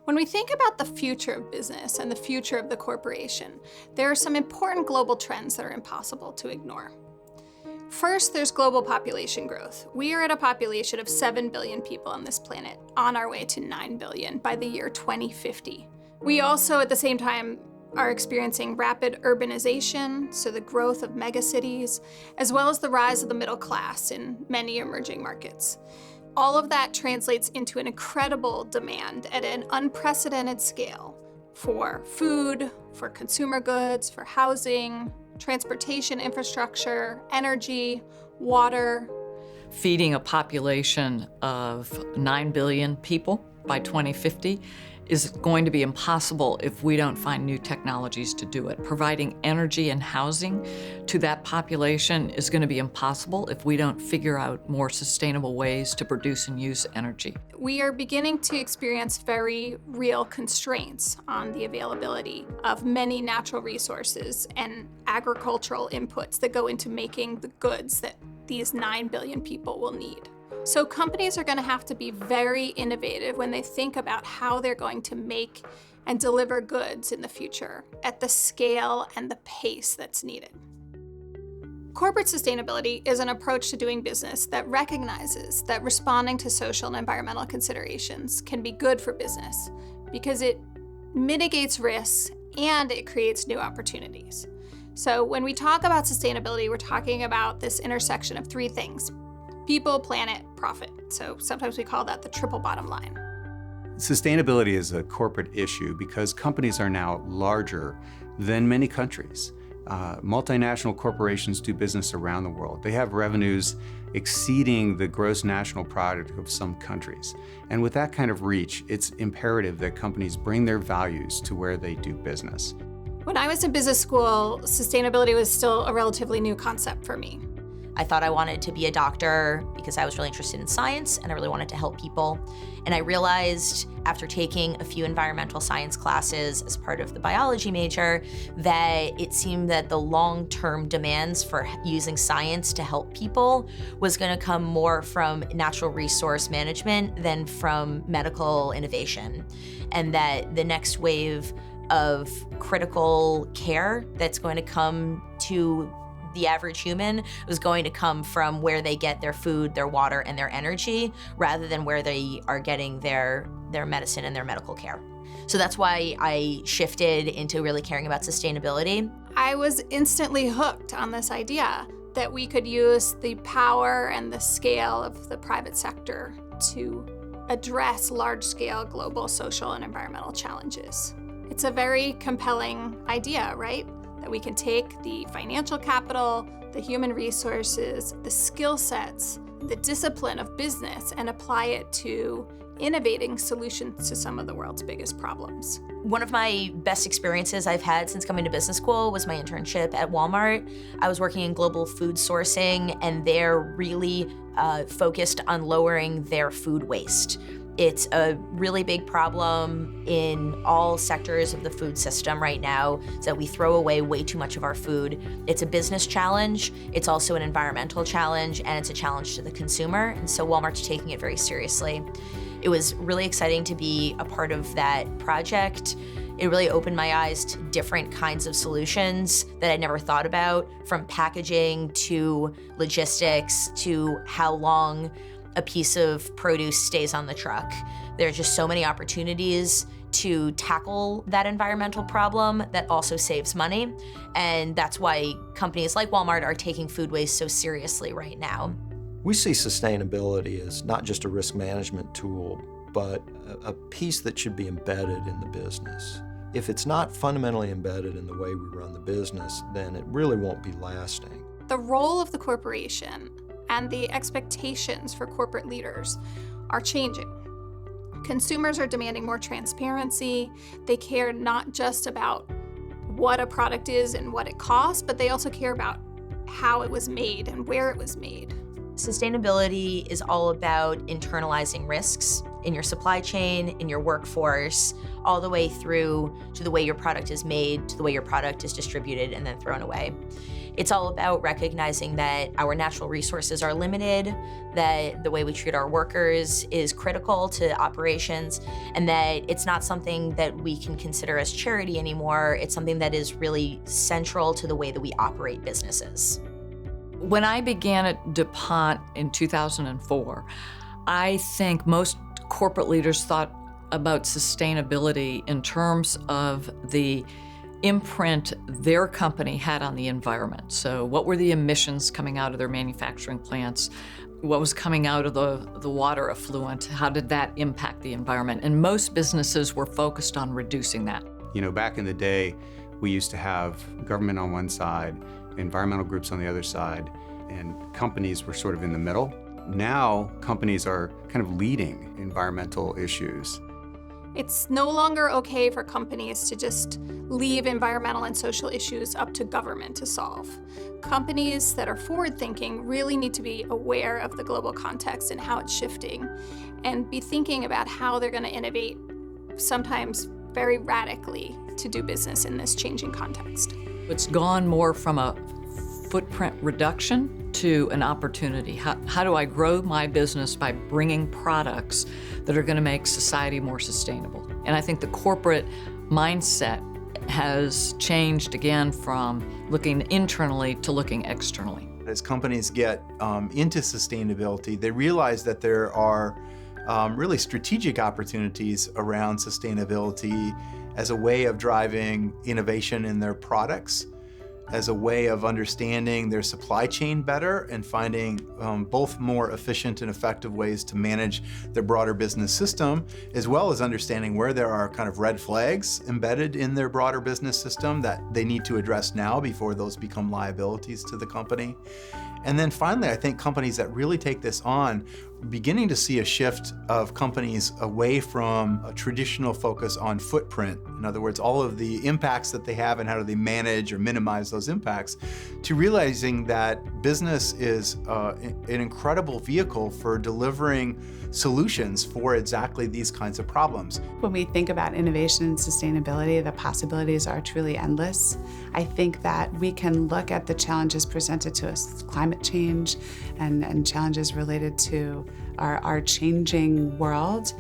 When we think about the future of business and the future of the corporation, there are some important global trends that are impossible to ignore. First, there's global population growth. We are at a population of 7 billion people on this planet, on our way to 9 billion by the year 2050. We also, at the same time, are experiencing rapid urbanization, so the growth of megacities, as well as the rise of the middle class in many emerging markets. All of that translates into an incredible demand at an unprecedented scale for food, for consumer goods, for housing, transportation infrastructure, energy, water. Feeding a population of 9 billion people by 2050 is going to be impossible if we don't find new technologies to do it. Providing energy and housing to that population is going to be impossible if we don't figure out more sustainable ways to produce and use energy. We are beginning to experience very real constraints on the availability of many natural resources and agricultural inputs that go into making the goods that these 9 billion people will need. So companies are going to have to be very innovative when they think about how they're going to make and deliver goods in the future at the scale and the pace that's needed. Corporate sustainability is an approach to doing business that recognizes that responding to social and environmental considerations can be good for business because it mitigates risks and it creates new opportunities. So when we talk about sustainability, we're talking about this intersection of three things: people, planet, profit. So sometimes we call that the triple bottom line. Sustainability is a corporate issue because companies are now larger than many countries. Multinational corporations do business around the world. They have revenues exceeding the gross national product of some countries. And with that kind of reach, it's imperative that companies bring their values to where they do business. When I was in business school, sustainability was still a relatively new concept for me. I thought I wanted to be a doctor because I was really interested in science and I really wanted to help people. And I realized after taking a few environmental science classes as part of the biology major that it seemed that the long-term demands for using science to help people was going to come more from natural resource management than from medical innovation. And that the next wave of critical care that's going to come to the average human was going to come from where they get their food, their water, and their energy, rather than where they are getting their medicine and their medical care. So that's why I shifted into really caring about sustainability. I was instantly hooked on this idea that we could use the power and the scale of the private sector to address large-scale global social and environmental challenges. It's a very compelling idea, right? That we can take the financial capital, the human resources, the skill sets, the discipline of business, and apply it to innovating solutions to some of the world's biggest problems. One of my best experiences I've had since coming to business school was my internship at Walmart. I was working in global food sourcing, and they're really focused on lowering their food waste. It's a really big problem in all sectors of the food system right now, is that we throw away way too much of our food. It's a business challenge, it's also an environmental challenge, and it's a challenge to the consumer, and so Walmart's taking it very seriously. It was really exciting to be a part of that project. It really opened my eyes to different kinds of solutions that I'd never thought about, from packaging to logistics to how long a piece of produce stays on the truck. There are just so many opportunities to tackle that environmental problem that also saves money. And that's why companies like Walmart are taking food waste so seriously right now. We see sustainability as not just a risk management tool, but a piece that should be embedded in the business. If it's not fundamentally embedded in the way we run the business, then it really won't be lasting. The role of the corporation and the expectations for corporate leaders are changing. Consumers are demanding more transparency. They care not just about what a product is and what it costs, but they also care about how it was made and where it was made. Sustainability is all about internalizing risks in your supply chain, in your workforce, all the way through to the way your product is made, to the way your product is distributed and then thrown away. It's all about recognizing that our natural resources are limited, that the way we treat our workers is critical to operations, and that it's not something that we can consider as charity anymore. It's something that is really central to the way that we operate businesses. When I began at DuPont in 2004, I think most corporate leaders thought about sustainability in terms of the imprint their company had on the environment. So what were the emissions coming out of their manufacturing plants? What was coming out of the water effluent? How did that impact the environment? And most businesses were focused on reducing that. You know, back in the day, we used to have government on one side, environmental groups on the other side, and companies were sort of in the middle. Now, companies are kind of leading environmental issues. It's no longer okay for companies to just leave environmental and social issues up to government to solve. Companies that are forward-thinking really need to be aware of the global context and how it's shifting, and be thinking about how they're going to innovate, sometimes very radically, to do business in this changing context. It's gone more from a footprint reduction to an opportunity. How do I grow my business by bringing products that are going to make society more sustainable? And I think the corporate mindset has changed again from looking internally to looking externally. As companies get into sustainability, they realize that there are really strategic opportunities around sustainability as a way of driving innovation in their products, as a way of understanding their supply chain better and finding both more efficient and effective ways to manage their broader business system, as well as understanding where there are kind of red flags embedded in their broader business system that they need to address now before those become liabilities to the company. And then finally, I think companies that really take this on, beginning to see a shift of companies away from a traditional focus on footprint. In other words, all of the impacts that they have and how do they manage or minimize those impacts, to realizing that business is an incredible vehicle for delivering solutions for exactly these kinds of problems. When we think about innovation and sustainability, the possibilities are truly endless. I think that we can look at the challenges presented to us, climate change and challenges related to our changing world,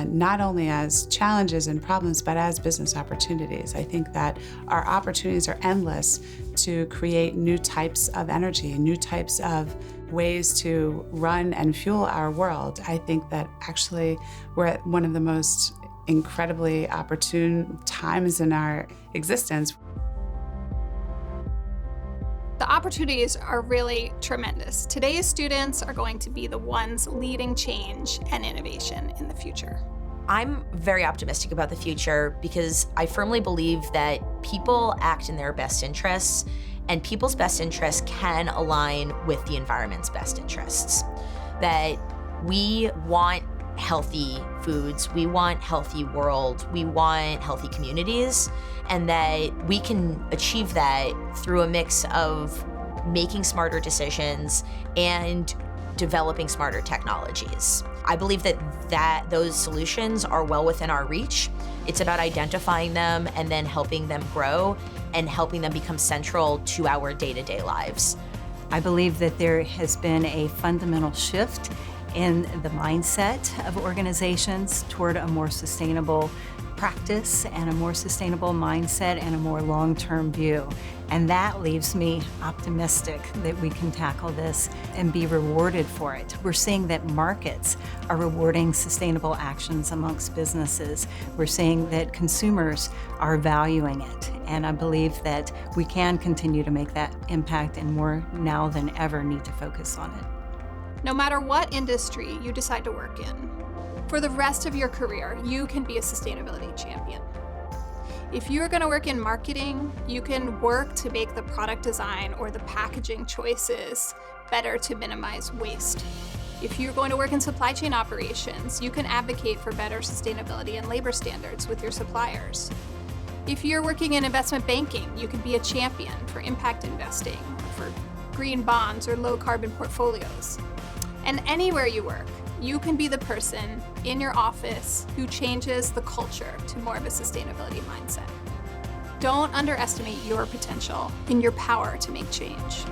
not only as challenges and problems, but as business opportunities. I think that our opportunities are endless to create new types of energy, new types of ways to run and fuel our world. I think that actually we're at one of the most incredibly opportune times in our existence. The opportunities are really tremendous. Today's students are going to be the ones leading change and innovation in the future. I'm very optimistic about the future because I firmly believe that people act in their best interests, and people's best interests can align with the environment's best interests. That we want healthy foods, we want healthy world, we want healthy communities, and that we can achieve that through a mix of making smarter decisions and developing smarter technologies. I believe that those solutions are well within our reach. It's about identifying them and then helping them grow and helping them become central to our day-to-day lives. I believe that there has been a fundamental shift in the mindset of organizations toward a more sustainable practice and a more sustainable mindset and a more long-term view. And that leaves me optimistic that we can tackle this and be rewarded for it. We're seeing that markets are rewarding sustainable actions amongst businesses. We're seeing that consumers are valuing it. And I believe that we can continue to make that impact and more now than ever need to focus on it. No matter what industry you decide to work in, for the rest of your career, you can be a sustainability champion. If you're going to work in marketing, you can work to make the product design or the packaging choices better to minimize waste. If you're going to work in supply chain operations, you can advocate for better sustainability and labor standards with your suppliers. If you're working in investment banking, you can be a champion for impact investing, or for green bonds or low carbon portfolios. And anywhere you work, you can be the person in your office who changes the culture to more of a sustainability mindset. Don't underestimate your potential and your power to make change.